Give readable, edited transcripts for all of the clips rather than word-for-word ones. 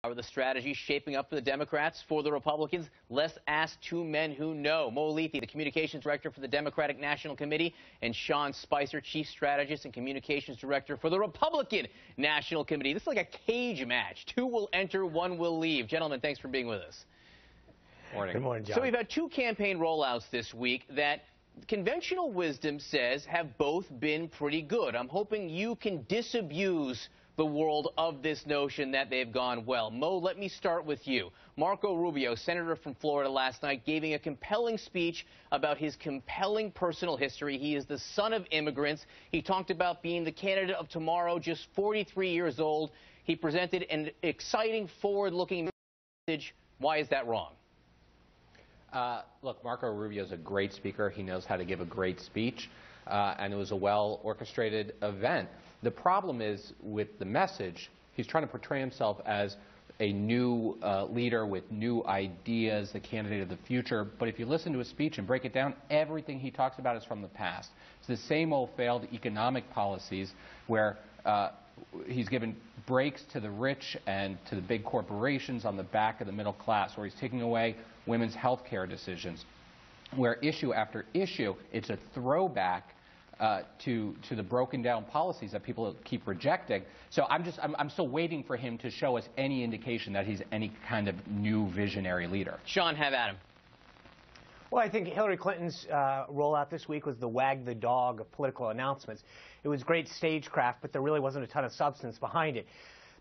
How are the strategies shaping up for the Democrats, for the Republicans? Let's ask two men who know. Mo Lethe, the communications director for the Democratic National Committee, and Sean Spicer, chief strategist and communications director for the Republican National Committee. This is like a cage match. Two will enter, one will leave. Gentlemen, thanks for being with us. Morning. Good morning, John. So we've had two campaign rollouts this week that conventional wisdom says have both been pretty good. I'm hoping you can disabuse the world of this notion that they've gone well. Mo, let me start with you. Marco Rubio, senator from Florida, last night giving a compelling speech about his compelling personal history. He is the son of immigrants. He talked about being the candidate of tomorrow, just 43 years old. He presented an exciting, forward-looking message. Why is that wrong? Look, Marco Rubio is a great speaker. He knows how to give a great speech, and it was a well-orchestrated event. The problem is with the message, he's trying to portray himself as a new leader with new ideas, the candidate of the future. But if you listen to his speech and break it down, everything he talks about is from the past. It's the same old failed economic policies where he's given breaks to the rich and to the big corporations on the back of the middle class, where he's taking away women's health care decisions, where issue after issue, it's a throwback to the broken down policies that people keep rejecting. So I'm still waiting for him to show us any indication that he's any kind of new visionary leader. Sean, have at him. Well, I think Hillary Clinton's rollout this week was the wag the dog of political announcements. It was great stagecraft, but there really wasn't a ton of substance behind it.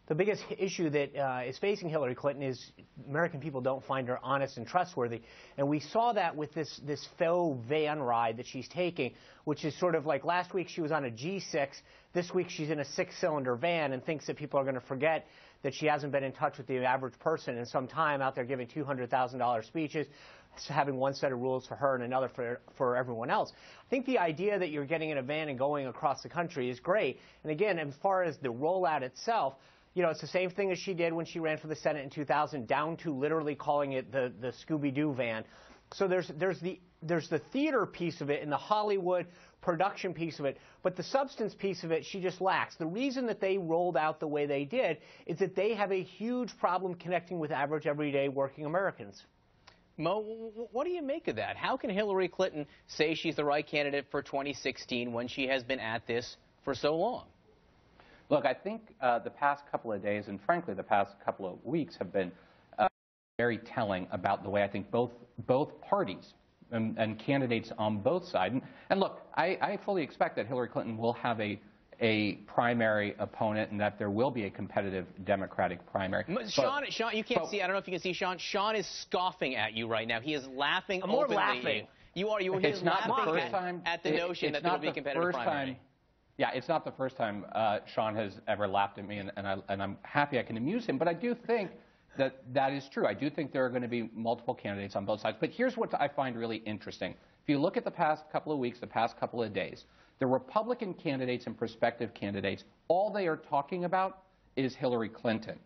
The biggest issue that is facing Hillary Clinton is American people don't find her honest and trustworthy. And we saw that with this faux van ride that she's taking, which is sort of like last week she was on a G6. This week she's in a six-cylinder van and thinks that people are going to forget that she hasn't been in touch with the average person in some time, out there giving $200,000 speeches, having one set of rules for her and another for everyone else. I think the idea that you're getting in a van and going across the country is great. And again, as far as the rollout itself, you know, it's the same thing as she did when she ran for the Senate in 2000, down to literally calling it the Scooby-Doo van. So there's the theater piece of it and the Hollywood production piece of it, but the substance piece of it she just lacks. The reason that they rolled out the way they did is that they have a huge problem connecting with average, everyday working Americans. Mo, what do you make of that? How can Hillary Clinton say she's the right candidate for 2016 when she has been at this for so long? Look, I think the past couple of days, and frankly the past couple of weeks, have been very telling about the way I think both parties and candidates on both sides. And look, I fully expect that Hillary Clinton will have a primary opponent and that there will be a competitive Democratic primary. Sean, you can't see. I don't know if you can see Sean. Sean is scoffing at you right now. He is laughing I'm more openly. Laughing. You are. It's not the first time at the notion that there will be a competitive primary. Yeah, it's not the first time Sean has ever laughed at me, and I'm happy I can amuse him. But I do think that is true. I do think there are going to be multiple candidates on both sides. But here's what I find really interesting. If you look at the past couple of weeks, the past couple of days, the Republican candidates and prospective candidates, all they are talking about is Hillary Clinton.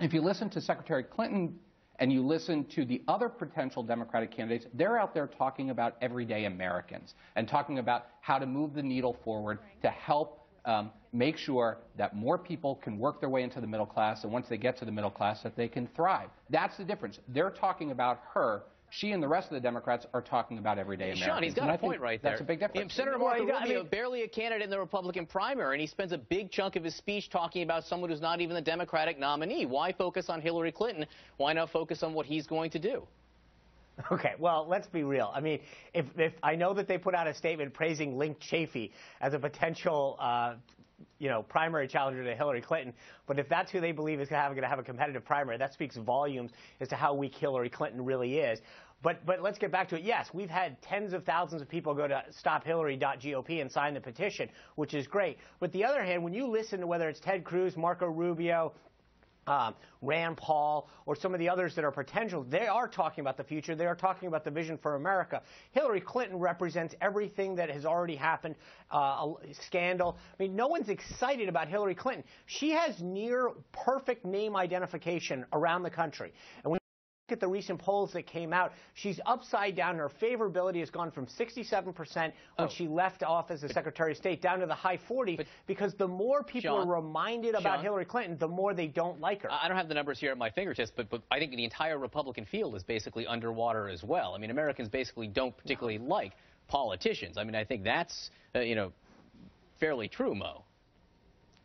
If you listen to Secretary Clinton and you listen to the other potential Democratic candidates, they're out there talking about everyday Americans and talking about how to move the needle forward to help make sure that more people can work their way into the middle class, and once they get to the middle class, that they can thrive. That's the difference. They're talking about her. She and the rest of the Democrats are talking about everyday Americans. Sean, he's got a point right there. That's a big difference. Senator Marco Rubio, barely a candidate in the Republican primary, and he spends a big chunk of his speech talking about someone who's not even the Democratic nominee. Why focus on Hillary Clinton? Why not focus on what he's going to do? Okay, well, let's be real. I mean, if I know that they put out a statement praising Link Chafee as a potential primary challenger to Hillary Clinton, but if that's who they believe is going to have a competitive primary, that speaks volumes as to how weak Hillary Clinton really is. But let's get back to it. Yes, we've had tens of thousands of people go to stophillary.gop and sign the petition, which is great. But the other hand, when you listen to whether it's Ted Cruz, Marco Rubio, Rand Paul, or some of the others that are potential, they are talking about the future. They are talking about the vision for America. Hillary Clinton represents everything that has already happened, a scandal. I mean, no one's excited about Hillary Clinton. She has near perfect name identification around the country. And when at the recent polls that came out, she's upside down. Her favorability has gone from 67% when she left office as Secretary of State down to the high 40s, because the more people are reminded about Hillary Clinton, the more they don't like her. I don't have the numbers here at my fingertips, but I think the entire Republican field is basically underwater as well. I mean, Americans basically don't particularly like politicians. I mean, I think that's, fairly true, Mo.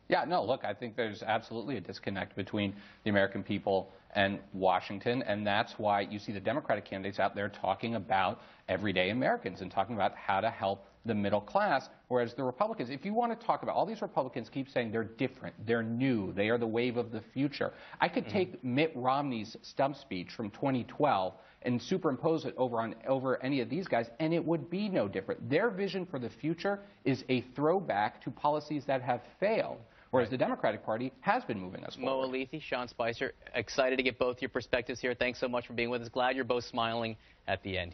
Yeah, no, look, I think there's absolutely a disconnect between the American people and Washington, and that's why you see the Democratic candidates out there talking about everyday Americans and talking about how to help the middle class, whereas the Republicans, if you want to talk about, all these Republicans keep saying they're different, they're new, they are the wave of the future. I could take Mitt Romney's stump speech from 2012 and superimpose it over any of these guys, and it would be no different. Their vision for the future is a throwback to policies that have failed, whereas the Democratic Party has been moving us forward. Mo Alithi, Sean Spicer, excited to get both your perspectives here. Thanks so much for being with us. Glad you're both smiling at the end.